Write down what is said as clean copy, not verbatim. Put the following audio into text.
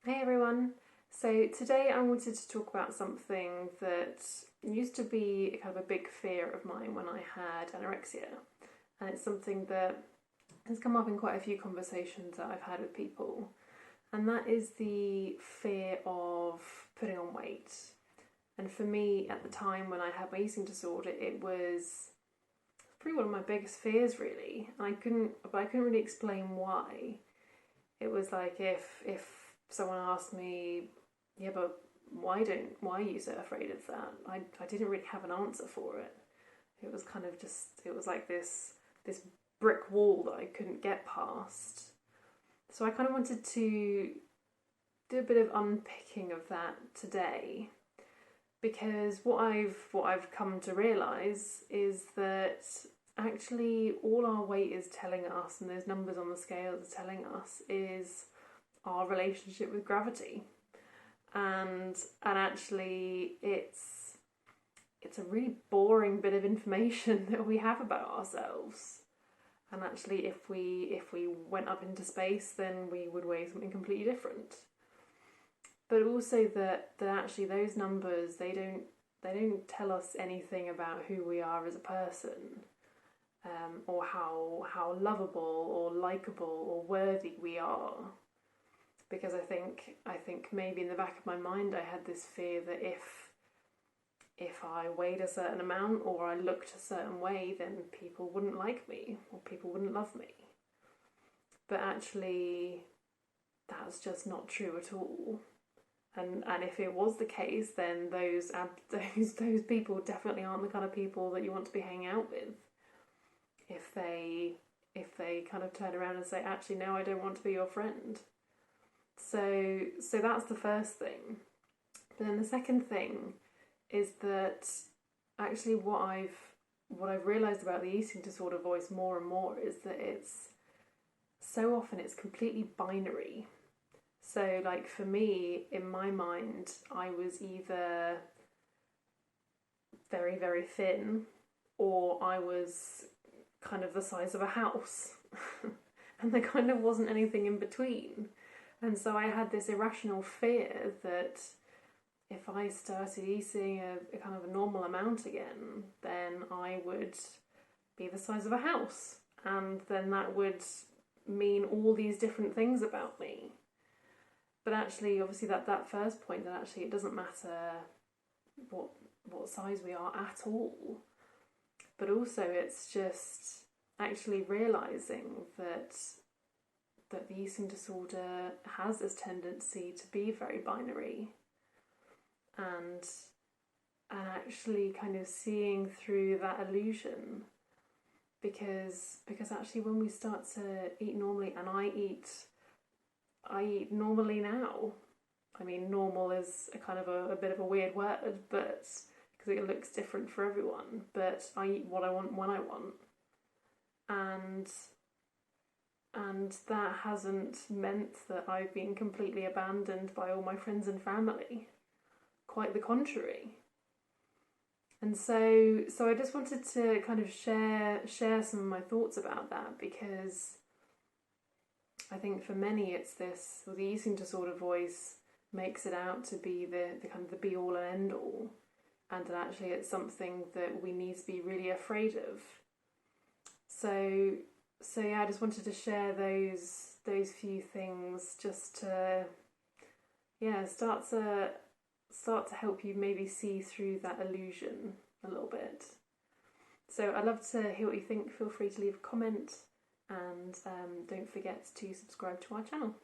Hey everyone! So today I wanted to talk about something that used to be kind of a big fear of mine when I had anorexia. And it's something that has come up in quite a few conversations that I've had with people. And that is the fear of putting on weight. And for me, at the time when I had my eating disorder, it was probably one of my biggest fears really. And I couldn't really explain why. It was like if someone asked me, yeah, but why are you so afraid of that? I didn't really have an answer for it. It was kind of just, it was like this brick wall that I couldn't get past. So I kind of wanted to do a bit of unpicking of that today, because what I've come to realise is that actually all our weight is telling us, and those numbers on the scale are telling us, is our relationship with gravity. And actually it's a really boring bit of information that we have about ourselves. And actually if we went up into space, then we would weigh something completely different. But also that actually those numbers, they don't tell us anything about who we are as a person, or how lovable or likable or worthy we are. Because I think maybe in the back of my mind I had this fear that if I weighed a certain amount or I looked a certain way, then people wouldn't like me or people wouldn't love me. But actually that's just not true at all. And if it was the case, then those people definitely aren't the kind of people that you want to be hanging out with. If they kind of turn around and say, actually no, I don't want to be your friend. So that's the first thing. But then the second thing is that actually what I've realised about the eating disorder voice more and more is that it's so often it's completely binary. So like for me, in my mind, I was either very, very thin or I was kind of the size of a house. And there kind of wasn't anything in between. And so I had this irrational fear that if I started eating a kind of a normal amount again, then I would be the size of a house. And then that would mean all these different things about me. But actually, obviously, that first point, that actually it doesn't matter what size we are at all. But also it's just actually realising that the eating disorder has this tendency to be very binary, and actually kind of seeing through that illusion, because actually when we start to eat normally, and I eat normally now. I mean, normal is a kind of a bit of a weird word, but because it looks different for everyone, but I eat what I want when I want. And that hasn't meant that I've been completely abandoned by all my friends and family. Quite the contrary. And so I just wanted to kind of share some of my thoughts about that, because I think for many it's this, well, the eating disorder voice makes it out to be the kind of the be all and end all, and that actually it's something that we need to be really afraid of. So yeah, I just wanted to share those few things, just to start to help you maybe see through that illusion a little bit. So I'd love to hear what you think. Feel free to leave a comment, and don't forget to subscribe to our channel.